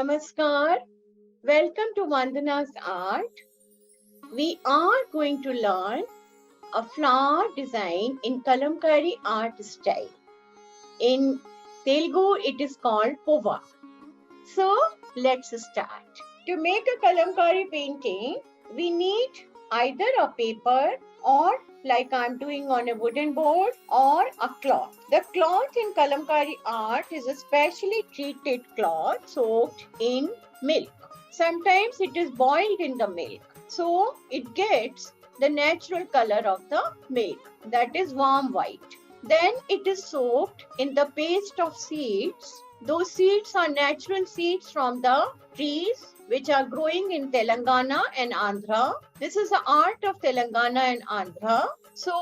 Namaskar. Welcome to Vandana's Art. We are going to learn a flower design in Kalamkari Art style. In Telugu, it is called Pova. So, let's start. To make a Kalamkari painting, we need either a paper or like I'm doing on a wooden board or a cloth. The cloth in Kalamkari art is a specially treated cloth soaked in milk. Sometimes it is boiled in the milk. So it gets the natural color of the milk, that is warm white. Then it is soaked in the paste of seeds. Those seeds are natural seeds from the trees which are growing in Telangana and Andhra. This is the art of Telangana and Andhra. So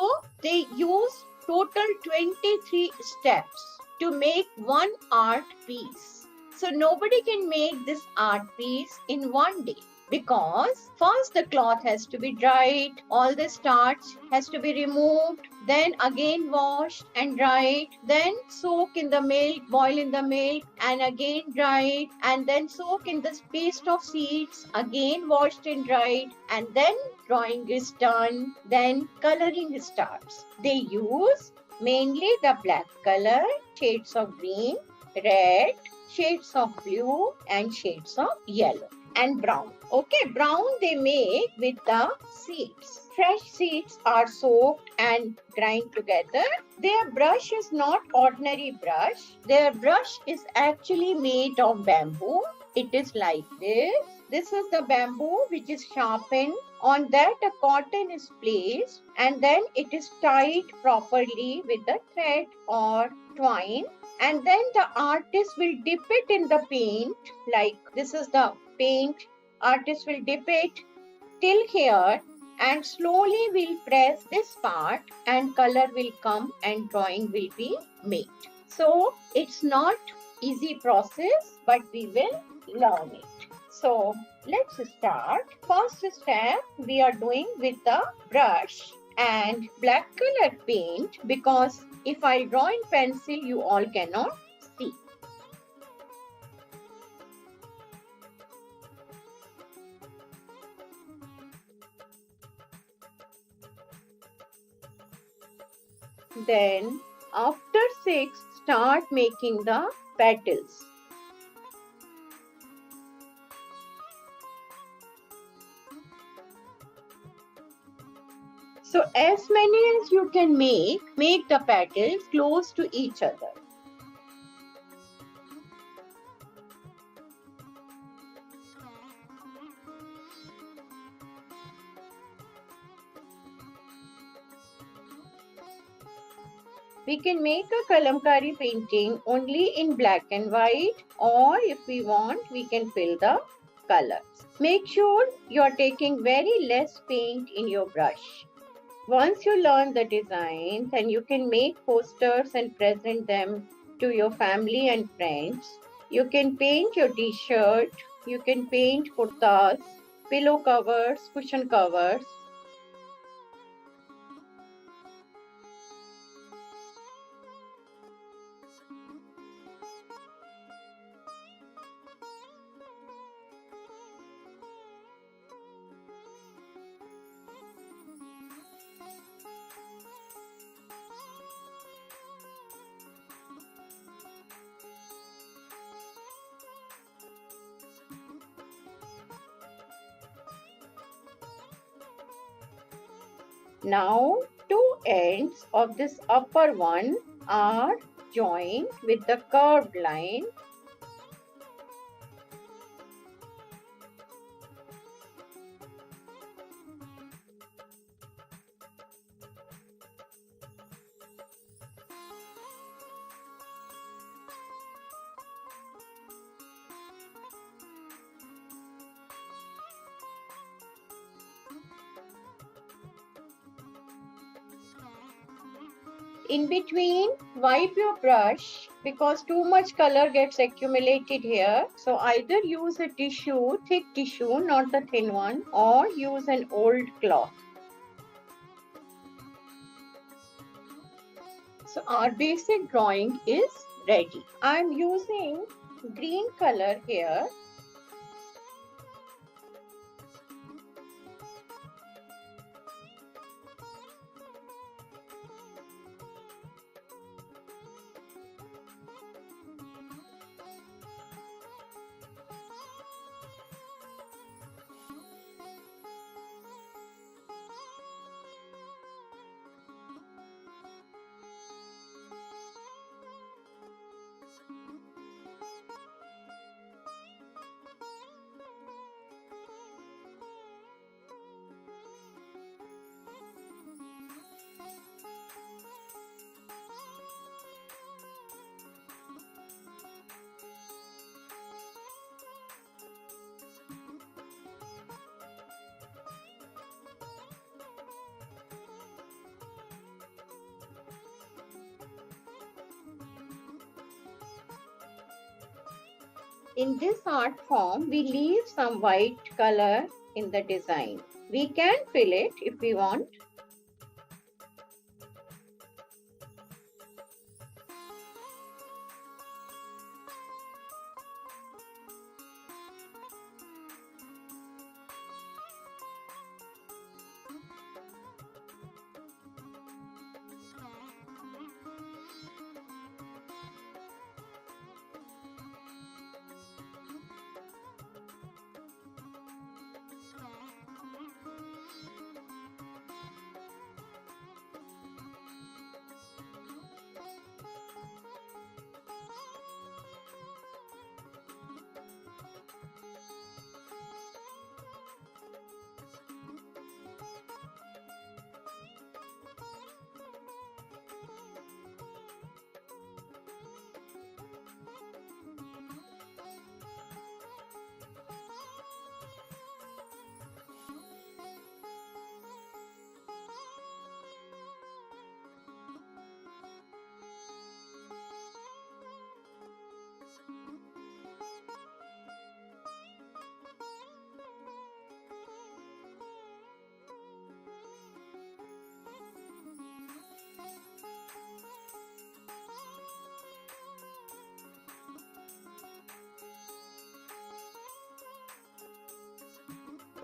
they use total 23 steps to make one art piece. So nobody can make this art piece in one day, because first the cloth has to be dried, all the starch has to be removed, then again washed and dried, then soak in the milk, boil in the milk, and again dried, and then soak in the paste of seeds, again washed and dried, and then drawing is done, then coloring starts. They use mainly the black color, shades of green, red, shades of blue, and shades of yellow and brown. Okay, brown they make with the seeds. Fresh seeds are soaked and grind together. Their brush is not ordinary brush. Their brush is actually made of bamboo. It is like this. This is the bamboo which is sharpened. On that a cotton is placed and then it is tied properly with the thread or twine. And then the artist will dip it in the paint, like this is the paint. Artist will dip it till here and slowly will press this part and color will come and drawing will be made. So it's not easy process, but we will learn it. So let's start. First step we are doing with the brush and black color paint, because if I draw in pencil you all cannot see. Then after 6 start making the petals. So as many as you can make the petals close to each other. We can make a Kalamkari painting only in black and white, or if we want, we can fill the colors. Make sure you are taking very less paint in your brush. Once you learn the design, then you can make posters and present them to your family and friends. You can paint your t-shirt, you can paint kurtas, pillow covers, cushion covers. Now, two ends of this upper one are joined with the curved line. In between, wipe your brush because too much color gets accumulated here. So either use a tissue, thick tissue, not the thin one, or use an old cloth. So our basic drawing is ready. I'm using green color here In this art form, we leave some white color in the design. We can fill it if we want.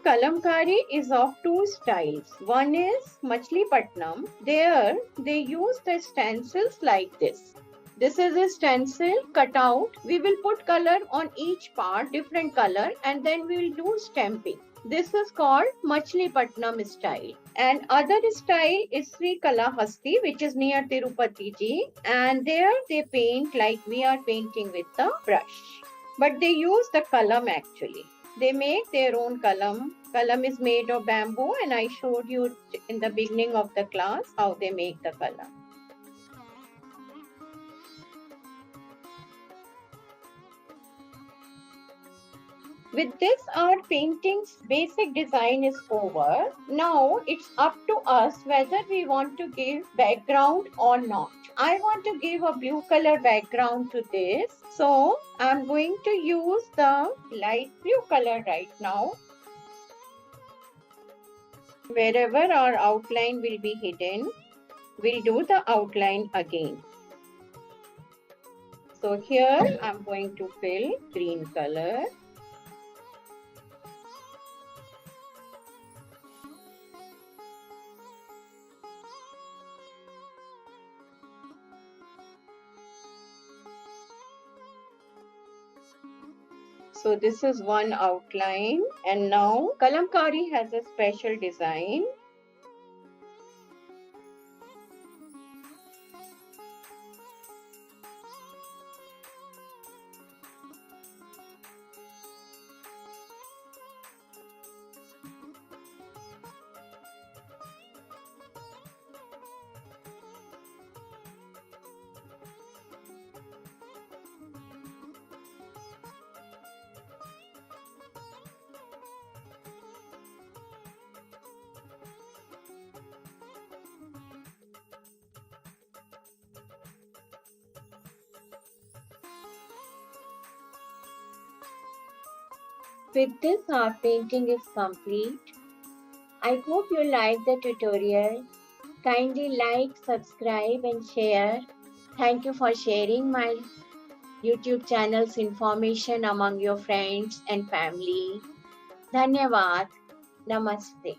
Kalamkari is of two styles. One is Machilipatnam. There they use the stencils like this. This is a stencil cut out. We will put color on each part, different color, and then we will do stamping. This is called Machilipatnam style. And other style is Sri Kalahasti, which is near Tirupati ji. And there they paint like we are painting with the brush. But they use the kalam actually. They make their own kalam. Kalam is made of bamboo, and I showed you in the beginning of the class how they make the kalam. With this, our painting's basic design is over. Now it's up to us whether we want to give background or not. I want to give a blue color background to this. So I'm going to use the light blue color right now. Wherever our outline will be hidden, we'll do the outline again. So here I'm going to fill green color. So this is one outline, and now Kalamkari has a special design. With this, our painting is complete. I hope you like the tutorial. Kindly like, subscribe and share. Thank you for sharing my YouTube channel's information among your friends and family. Dhanyavad. Namaste.